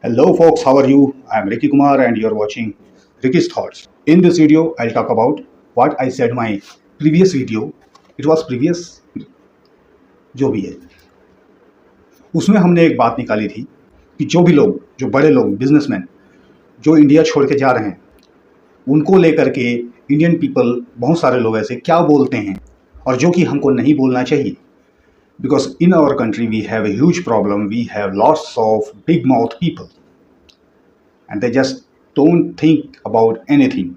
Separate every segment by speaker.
Speaker 1: Hello folks, how are you? I am Ricky Kumar and you are watching Ricky's Thoughts. In this video, I'll talk about what I said my previous video. It was previous, जो भी है उसमें हमने एक बात निकाली थी कि जो भी लोग, जो बड़े लोग, बिजनेसमैन जो इंडिया छोड़ के जा रहे हैं, उनको लेकर के इंडियन पीपल, बहुत सारे लोग ऐसे क्या बोलते हैं और जो कि हमको नहीं बोलना चाहिए. Because in our country we have a huge problem. We have lots of big mouth people and they just don't think about anything.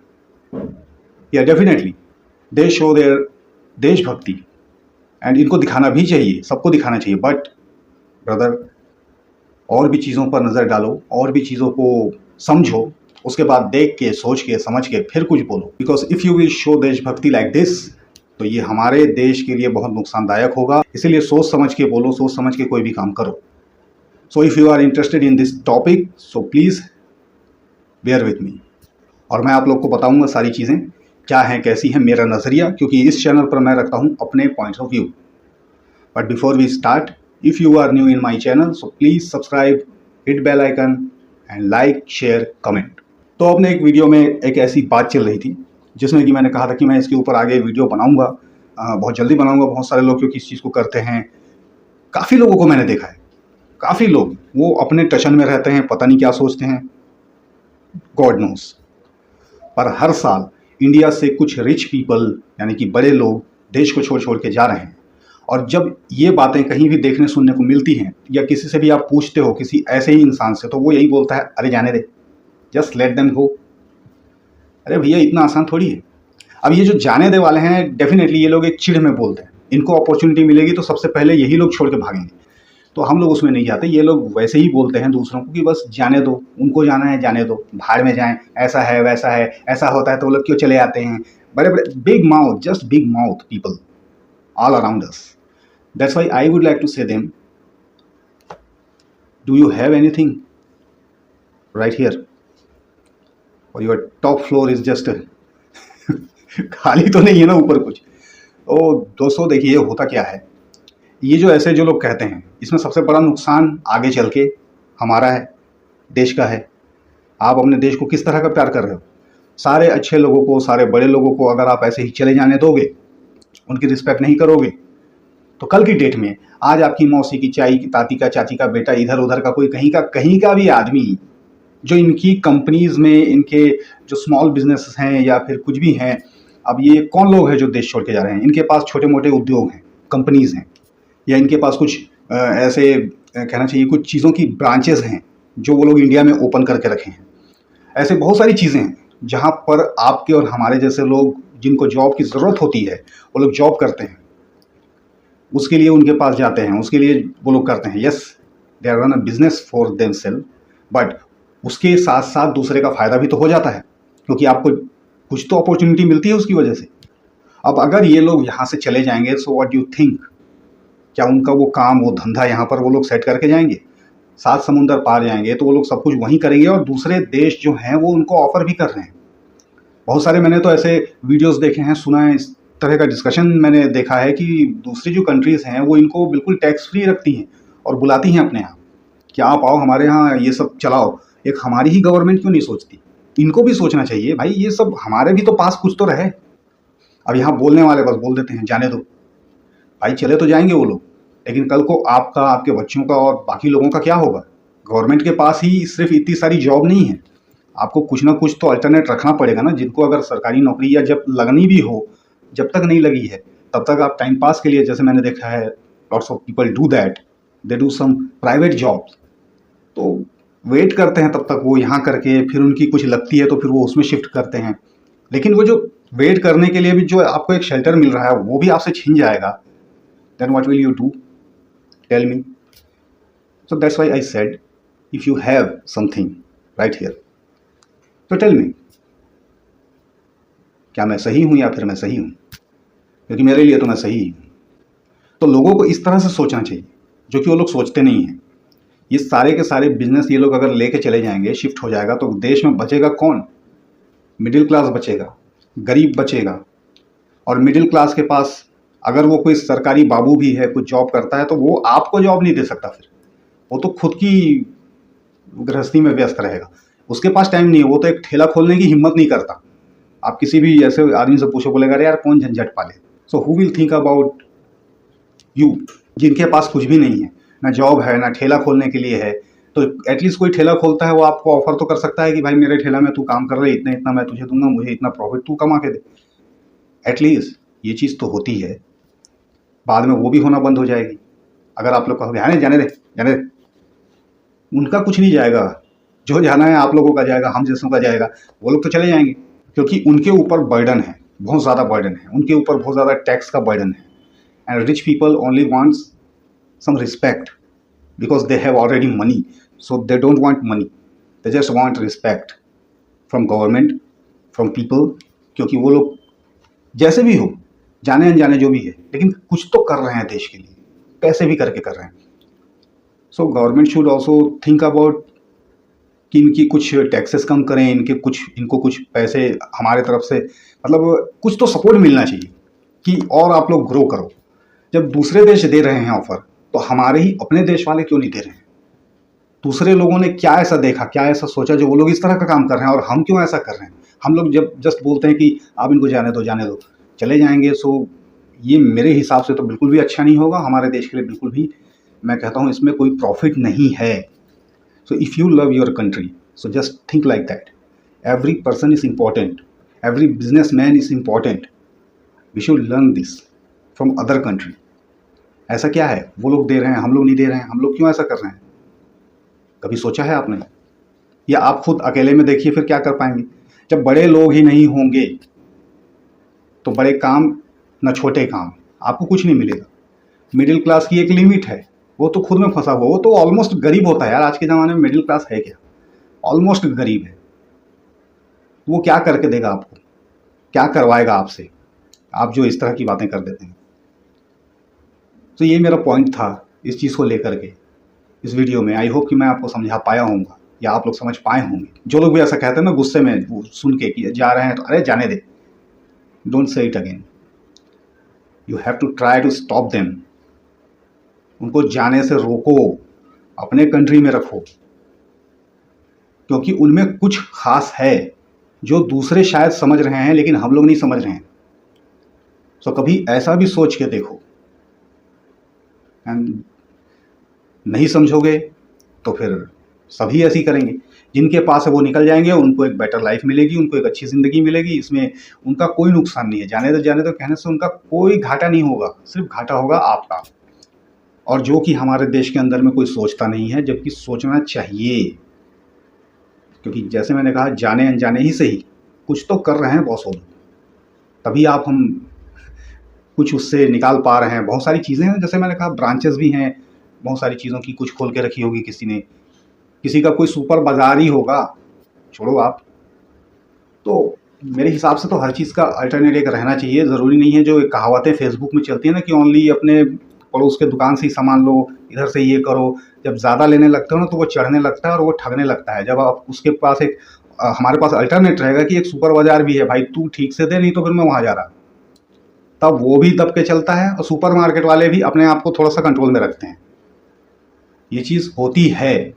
Speaker 1: Yeah, definitely they show their देशभक्ति and इनको दिखाना भी चाहिए, सबको दिखाना चाहिए. बट ब्रदर, और भी चीज़ों पर नज़र डालो, और भी चीज़ों को समझो, उसके बाद देख के, सोच के, समझ के फिर कुछ बोलो. Because if you will show देशभक्ति लाइक दिस, तो ये हमारे देश के लिए बहुत नुकसानदायक होगा. इसीलिए सोच समझ के बोलो, सोच समझ के कोई भी काम करो. So if you are interested in this topic, so please bear with me. और मैं आप लोग को बताऊंगा सारी चीज़ें क्या हैं, कैसी हैं, मेरा नज़रिया, क्योंकि इस चैनल पर मैं रखता हूं अपने points of view. But before we start, if you are new in my channel, so please subscribe, hit bell icon and like, share, comment. तो अपने एक वीडियो में एक ऐसी बात चल रही थी जिसमें कि मैंने कहा था कि मैं इसके ऊपर आगे वीडियो बनाऊंगा, बहुत जल्दी बनाऊंगा. बहुत सारे लोग क्योंकि इस चीज़ को करते हैं, काफ़ी लोगों को मैंने देखा है, काफ़ी लोग वो अपने टशन में रहते हैं, पता नहीं क्या सोचते हैं, गॉड नोस. पर हर साल इंडिया से कुछ रिच पीपल, यानी कि बड़े लोग, देश को छोड़ छोड़ के जा रहे हैं. और जब ये बातें कहीं भी देखने सुनने को मिलती हैं, या किसी से भी आप पूछते हो, किसी ऐसे ही इंसान से, तो वो यही बोलता है, अरे जाने दे, जस्ट लेट देम गो. अरे भैया, इतना आसान थोड़ी है. अब ये जो जाने दे वाले हैं, डेफिनेटली ये लोग एक चिढ़ में बोलते हैं. इनको अपॉर्चुनिटी मिलेगी तो सबसे पहले यही लोग छोड़ के भागेंगे. तो हम लोग उसमें नहीं जाते. ये लोग वैसे ही बोलते हैं दूसरों को कि बस जाने दो, उनको जाना है जाने दो, भाड़ में जाएं, ऐसा है वैसा है, ऐसा होता है तो वो लोग क्यों चले आते हैं. बड़े बड़े big mouth, just big mouth people all around us. That's why I would like to say them, do you have anything right here, और your top floor is just खाली तो नहीं है ना ऊपर कुछ. तो दोस्तों देखिए, होता क्या है, ये जो ऐसे जो लोग कहते हैं, इसमें सबसे बड़ा नुकसान आगे चल के हमारा है, देश का है. आप अपने देश को किस तरह का प्यार कर रहे हो. सारे अच्छे लोगों को, सारे बड़े लोगों को अगर आप ऐसे ही चले जाने दोगे, उनकी रिस्पेक्ट नहीं करोगे, तो कल की डेट में आज आपकी मौसी की, चाई की, ताती का, चाची का बेटा, इधर उधर का कोई, कहीं का भी आदमी जो इनकी कंपनीज में, इनके जो स्मॉल बिजनेस हैं या फिर कुछ भी हैं, अब ये कौन लोग हैं जो देश छोड़ के जा रहे हैं. इनके पास छोटे मोटे उद्योग हैं, कंपनीज हैं, या इनके पास कुछ ऐसे कहना चाहिए कुछ चीज़ों की ब्रांचेस हैं जो वो लोग इंडिया में ओपन करके रखे हैं. ऐसे बहुत सारी चीज़ें हैं जहाँ पर आपके और हमारे जैसे लोग, जिनको जॉब की ज़रूरत होती है, वो लोग जॉब करते हैं, उसके लिए उनके पास जाते हैं, उसके लिए वो लोग करते हैं. Yes, they are run a business for themselves, but उसके साथ साथ दूसरे का फ़ायदा भी तो हो जाता है, क्योंकि आपको कुछ तो अपॉर्चुनिटी मिलती है उसकी वजह से. अब अगर ये लोग यहाँ से चले जाएंगे, so what do you think, क्या उनका वो काम, वो धंधा यहाँ पर वो लोग सेट करके जाएंगे? सात समुंदर पार जाएंगे तो वो लोग सब कुछ वहीं करेंगे, और दूसरे देश जो हैं वो उनको ऑफर भी कर रहे हैं. बहुत सारे मैंने तो ऐसे वीडियोस देखे हैं, सुना है, इस तरह का डिस्कशन मैंने देखा है कि दूसरी जो कंट्रीज़ हैं वो इनको बिल्कुल टैक्स फ्री रखती हैं और बुलाती हैं अपने यहाँ कि आप आओ हमारे यहाँ, ये सब चलाओ. एक हमारी ही गवर्नमेंट क्यों नहीं सोचती? इनको भी सोचना चाहिए भाई, ये सब हमारे भी तो पास कुछ तो रहे. अब यहाँ बोलने वाले बस बोल देते हैं जाने दो. भाई चले तो जाएंगे वो लोग, लेकिन कल को आपका, आपके बच्चों का और बाकी लोगों का क्या होगा? गवर्नमेंट के पास ही सिर्फ इतनी सारी जॉब नहीं है, आपको कुछ ना कुछ तो अल्टरनेट रखना पड़ेगा ना. जिनको अगर सरकारी नौकरी या जब लगनी भी हो, जब तक नहीं लगी है तब तक आप टाइम पास के लिए, जैसे मैंने देखा है, lots of people do that, they do some private jobs. तो वेट करते हैं तब तक वो यहाँ करके, फिर उनकी कुछ लगती है तो फिर वो उसमें शिफ्ट करते हैं. लेकिन वो जो वेट करने के लिए भी जो आपको एक शेल्टर मिल रहा है, वो भी आपसे छीन जाएगा. Then what will you do? Tell me. So that's why I said, if you have something right here, so tell me, क्या मैं सही हूँ या फिर मैं सही हूँ? क्योंकि मेरे लिए तो मैं सही हूँ. तो लोगों को इस तरह से सोचना चाहिए, जो कि वो लोग सोचते नहीं हैं. ये सारे के सारे बिजनेस ये लोग अगर लेके चले जाएंगे, शिफ्ट हो जाएगा, तो देश में बचेगा कौन? मिडिल क्लास बचेगा, गरीब बचेगा. और मिडिल क्लास के पास अगर वो कोई सरकारी बाबू भी है, कुछ जॉब करता है, तो वो आपको जॉब नहीं दे सकता. फिर वो तो खुद की गृहस्थी में व्यस्त रहेगा, उसके पास टाइम नहीं है, वो तो एक ठेला खोलने की हिम्मत नहीं करता। आप किसी भी ऐसे आदमी से पूछो, बोलेगा अरे यार कौन झंझट पाले। So who will think about you, जिनके पास कुछ भी नहीं है, ना जॉब है ना ठेला खोलने के लिए है, तो एटलीस्ट कोई ठेला खोलता है वो आपको ऑफर तो कर सकता है कि भाई मेरे ठेला में तू काम कर रहे, इतना इतना मैं तुझे दूंगा, मुझे इतना प्रॉफिट तू कमा के दे। एटलीस्ट ये चीज़ तो होती है। बाद में वो भी होना बंद हो जाएगी अगर आप लोग कहोगे हाँ जाने दे जाने दे। उनका कुछ नहीं जाएगा, जो जाना है आप लोगों का जाएगा, हम जैसों का जाएगा। वो लोग तो चले जाएंगे क्योंकि उनके ऊपर बर्डन है, बहुत ज़्यादा बर्डन है, उनके ऊपर बहुत ज़्यादा टैक्स का बर्डन है। And rich people only wants some respect because they have already money, so they don't want money, they just want respect from government, from people, क्योंकि वो लोग जैसे भी हो, जाने अनजाने जो भी है, लेकिन कुछ तो कर रहे हैं देश के लिए, पैसे भी करके कर रहे हैं। So government should also think about कि इनकी कुछ टैक्सेस कम करें, इनको कुछ पैसे हमारे तरफ से, मतलब कुछ तो सपोर्ट मिलना चाहिए कि और आप लोग ग्रो करो। जब दूसरे देश दे रहे हैं ऑफर, तो हमारे ही अपने देश वाले क्यों नहीं दे रहे हैं? दूसरे लोगों ने क्या ऐसा देखा, क्या ऐसा सोचा जो वो लोग इस तरह का काम कर रहे हैं, और हम क्यों ऐसा कर रहे हैं? हम लोग जब जस्ट बोलते हैं कि आप इनको जाने दो चले जाएंगे। सो ये मेरे हिसाब से तो बिल्कुल भी अच्छा नहीं होगा हमारे देश के लिए, बिल्कुल भी। मैं कहता हूँ इसमें कोई प्रॉफिट नहीं है। So if you love your country, so just think like that. Every person is important, every business man is important. We should learn this from other country. ऐसा क्या है, वो लोग दे रहे हैं हम लोग नहीं दे रहे हैं, हम लोग क्यों ऐसा कर रहे हैं? कभी सोचा है आपने? या आप खुद अकेले में देखिए फिर क्या कर पाएंगे? जब बड़े लोग ही नहीं होंगे तो बड़े काम न छोटे काम, आपको कुछ नहीं मिलेगा। मिडिल क्लास की एक लिमिट है, वो तो खुद में फंसा हुआ, वो तो ऑलमोस्ट गरीब होता है यार। आज के ज़माने में मिडिल क्लास है क्या? ऑलमोस्ट गरीब है। वो क्या करके देगा आपको, क्या करवाएगा आपसे, आप जो इस तरह की बातें कर देते हैं? तो ये मेरा पॉइंट था इस चीज़ को लेकर के इस वीडियो में। आई होप कि मैं आपको समझा पाया होऊंगा या आप लोग समझ पाए होंगे। जो लोग भी ऐसा कहते हैं ना गुस्से में, वो सुन के कि जा रहे हैं तो अरे जाने दे, don't say it again. You have to try to stop them. उनको जाने से रोको, अपने कंट्री में रखो, क्योंकि उनमें कुछ खास है जो दूसरे शायद समझ रहे हैं लेकिन हम लोग नहीं समझ रहे हैं। सो कभी ऐसा भी सोच के देखो। एंड नहीं समझोगे तो फिर सभी ऐसी करेंगे। जिनके पास है वो निकल जाएंगे, उनको एक बेटर लाइफ मिलेगी, उनको एक अच्छी ज़िंदगी मिलेगी। इसमें उनका कोई नुकसान नहीं है। जाने दो कहने से उनका कोई घाटा नहीं होगा, सिर्फ घाटा होगा आपका। और जो कि हमारे देश के अंदर में कोई सोचता नहीं है, जबकि सोचना चाहिए। क्योंकि जैसे मैंने कहा, जाने अनजाने ही सही कुछ तो कर रहे हैं बहुत लोग, तभी आप हम कुछ उससे निकाल पा रहे हैं। बहुत सारी चीज़ें हैं, जैसे मैंने कहा ब्रांचेस भी हैं बहुत सारी चीज़ों की, कुछ खोल के रखी होगी किसी ने, किसी का कोई सुपर बाज़ार ही होगा, छोड़ो आप। तो मेरे हिसाब से तो हर चीज़ का अल्टरनेट एक रहना चाहिए। ज़रूरी नहीं है जो कहावतें फेसबुक में चलती हैं ना कि ओनली अपने पड़ोस के दुकान से ही सामान लो, इधर से ये करो। जब ज़्यादा लेने लगते हो ना तो वो चढ़ने लगता है और वो ठगने लगता है। जब आप उसके पास एक हमारे पास अल्टरनेट रहेगा कि एक सुपर बाज़ार भी है, भाई तू ठीक से दे, नहीं तो फिर मैं वहाँ जा रहा, तब वो भी दब के चलता है। और सुपर मार्केट वाले भी अपने आप को थोड़ा सा कंट्रोल में रखते हैं। ये चीज़ होती है,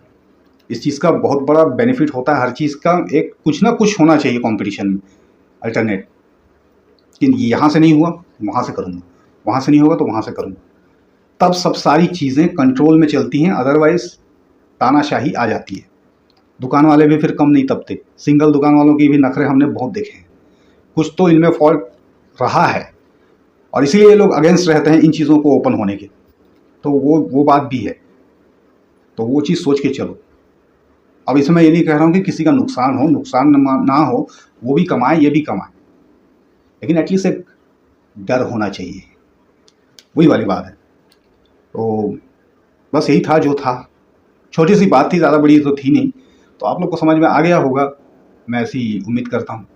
Speaker 1: इस चीज़ का बहुत बड़ा बेनिफिट होता है। हर चीज़ का एक कुछ ना कुछ होना चाहिए कंपटीशन में, अल्टरनेट, कि यहाँ से नहीं हुआ वहाँ से करूँगा, वहाँ से नहीं होगा तो वहाँ से करूँगा, तब सब सारी चीज़ें कंट्रोल में चलती हैं। अदरवाइज़ तानाशाही आ जाती है। दुकान वाले भी फिर कम नहीं तपते। सिंगल दुकान वालों की भी नखरे हमने बहुत देखे हैं। कुछ तो इनमें फॉल्ट रहा है और इसीलिए ये लोग अगेंस्ट रहते हैं इन चीज़ों को ओपन होने के। तो वो बात भी है, तो वो चीज़ सोच के चलो। अब इसमें मैं ये नहीं कह रहा हूँ कि किसी का नुकसान ना हो, वो भी कमाए ये भी कमाए, लेकिन एटलीस्ट एक डर होना चाहिए, वही वाली बात है। तो बस यही था जो था, छोटी सी बात थी, ज़्यादा बड़ी तो थी नहीं। तो आप लोग को समझ में आ गया होगा, मैं ऐसी उम्मीद करता हूँ।